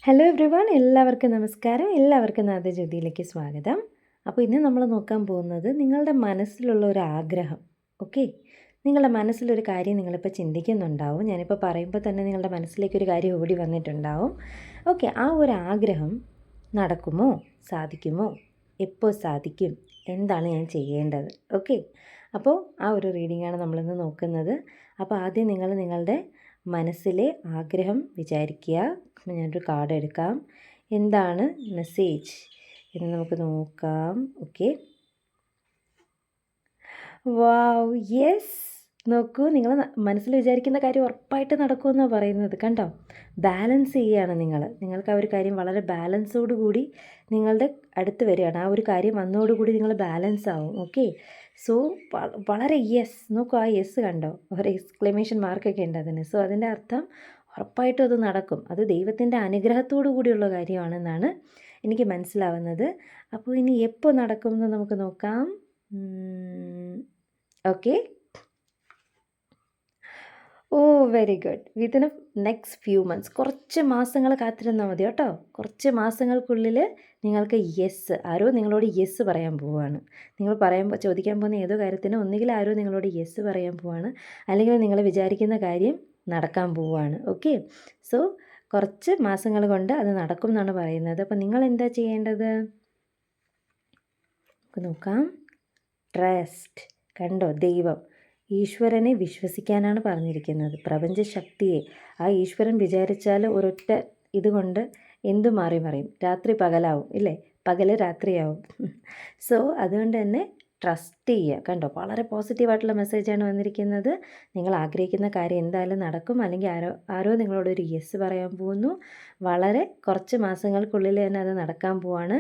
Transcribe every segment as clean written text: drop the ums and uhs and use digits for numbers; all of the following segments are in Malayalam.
ഹലോ എവ്രിവൺ, എല്ലാവർക്കും നമസ്കാരം. എല്ലാവർക്കും നാദജ്യോതിയിലേക്ക് സ്വാഗതം. അപ്പോൾ ഇന്ന് നമ്മൾ നോക്കാൻ പോകുന്നത് നിങ്ങളുടെ മനസ്സിലുള്ള ഒരു ആഗ്രഹം. ഓക്കെ, നിങ്ങളുടെ മനസ്സിലൊരു കാര്യം നിങ്ങളിപ്പോൾ ചിന്തിക്കുന്നുണ്ടാവും. ഞാനിപ്പോൾ പറയുമ്പോൾ തന്നെ നിങ്ങളുടെ മനസ്സിലേക്കൊരു കാര്യം ഓടി വന്നിട്ടുണ്ടാവും. ഓക്കെ, ആ ഒരു ആഗ്രഹം നടക്കുമോ, സാധിക്കുമോ, എപ്പോൾ സാധിക്കും, എന്താണ് ഞാൻ ചെയ്യേണ്ടത്? ഓക്കെ, അപ്പോൾ ആ ഒരു റീഡിങ്ങാണ് നമ്മളിന്ന് നോക്കുന്നത്. അപ്പോൾ ആദ്യം നിങ്ങൾ നിങ്ങളുടെ മനസ്സിലെ ആഗ്രഹം വിചാരിക്കുക. ഞാനൊരു കാർഡ് എടുക്കാം. എന്താണ് മെസ്സേജ് എന്ന് നമുക്ക് നോക്കാം. ഓക്കെ, വാവ്, യെസ്. നോക്കൂ, നിങ്ങൾ മനസ്സിൽ വിചാരിക്കുന്ന കാര്യം ഉറപ്പായിട്ട് നടക്കുമെന്നാണ് പറയുന്നത്. കണ്ടോ, ബാലൻസ് ചെയ്യുകയാണ് നിങ്ങൾക്ക് ആ ഒരു കാര്യം വളരെ ബാലൻസോടുകൂടി നിങ്ങളുടെ അടുത്ത് വരികയാണ്. ആ ഒരു കാര്യം വന്നതോടുകൂടി നിങ്ങൾ ബാലൻസ് ആവും. ഓക്കെ, സോ വളരെ യെസ്. നോക്കൂ, ആ യെസ് കണ്ടോ, ഒരു എക്സ്ക്ലമേഷൻ മാർക്കൊക്കെ ഉണ്ട് അതിന്. സോ അതിൻ്റെ അർത്ഥം ഉറപ്പായിട്ടും അത് നടക്കും. അത് ദൈവത്തിൻ്റെ അനുഗ്രഹത്തോടു കൂടിയുള്ള കാര്യമാണെന്നാണ് എനിക്ക് മനസ്സിലാവുന്നത്. അപ്പോൾ ഇനി എപ്പോൾ നടക്കുമെന്ന് നമുക്ക് നോക്കാം. Okay, oh very good. Within next few months, കുറച്ച് മാസങ്ങൾ കാത്തിരുന്നാൽ മതി കേട്ടോ. കുറച്ച് മാസങ്ങൾക്കുള്ളിൽ നിങ്ങൾക്ക് യെസ്, ആരോ നിങ്ങളോട് യെസ് പറയാൻ പോവുകയാണ്. നിങ്ങൾ ചോദിക്കാൻ പോകുന്ന ഏതോ കാര്യത്തിന് ഒന്നുകിൽ ആരോ നിങ്ങളോട് യെസ് പറയാൻ പോവുകയാണ്, അല്ലെങ്കിൽ നിങ്ങൾ വിചാരിക്കുന്ന കാര്യം നടക്കാൻ പോവുകയാണ്. ഓക്കെ, സോ കുറച്ച് മാസങ്ങൾ കൊണ്ട് അത് നടക്കും എന്നാണ് പറയുന്നത്. അപ്പോൾ നിങ്ങൾ എന്താ ചെയ്യേണ്ടത്? നമുക്ക് നോക്കാം. ട്രസ്റ്റ്. കണ്ടോ, ദൈവം, ഈശ്വരനെ വിശ്വസിക്കാനാണ് പറഞ്ഞിരിക്കുന്നത്. പ്രപഞ്ചശക്തിയെ, ആ ഈശ്വരൻ വിചാരിച്ചാൽ ഒരൊറ്റ ഇതുകൊണ്ട് എന്തു മറിയും. രാത്രി പകലാവും, ഇല്ലേ? പകൽ രാത്രിയാവും. സോ അതുകൊണ്ട് തന്നെ ട്രസ്റ്റ് ചെയ്യുക. കണ്ടോ, വളരെ പോസിറ്റീവായിട്ടുള്ള മെസ്സേജാണ് വന്നിരിക്കുന്നത്. നിങ്ങൾ ആഗ്രഹിക്കുന്ന കാര്യം എന്തായാലും നടക്കും, അല്ലെങ്കിൽ ആരോ നിങ്ങളോടൊരു യെസ് പറയാൻ പോകുന്നു. വളരെ കുറച്ച് മാസങ്ങൾക്കുള്ളിൽ തന്നെ അത് നടക്കാൻ പോവാണ്.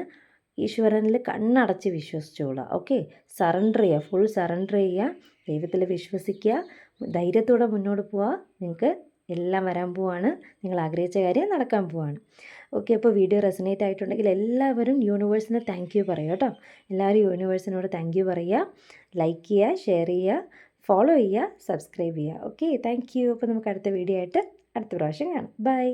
ഈശ്വരനിൽ കണ്ണടച്ച് വിശ്വസിച്ചോളുക. ഓക്കെ, സറണ്ടർ ചെയ്യുക, ഫുൾ സറണ്ടർ ചെയ്യുക, ദൈവത്തിൽ വിശ്വസിക്കുക, ധൈര്യത്തോടെ മുന്നോട്ട് പോവുക. നിങ്ങൾക്ക് എല്ലാം വരാൻ പോവാണ്. നിങ്ങൾ ആഗ്രഹിച്ച കാര്യം നടക്കാൻ പോവാണ്. ഓക്കെ, അപ്പോൾ വീഡിയോ റെസനേറ്റ് ആയിട്ടുണ്ടെങ്കിൽ എല്ലാവരും യൂണിവേഴ്സിന് താങ്ക് യു പറയുക കേട്ടോ. എല്ലാവരും യൂണിവേഴ്സിനോട് താങ്ക് യു പറയുക. ലൈക്ക് ചെയ്യുക, ഷെയർ ചെയ്യുക, ഫോളോ ചെയ്യുക, സബ്സ്ക്രൈബ് ചെയ്യുക. Okay, thank you. അപ്പോൾ നമുക്ക് അടുത്ത വീഡിയോ ആയിട്ട് അടുത്ത പ്രാവശ്യം കാണാം. ബൈ.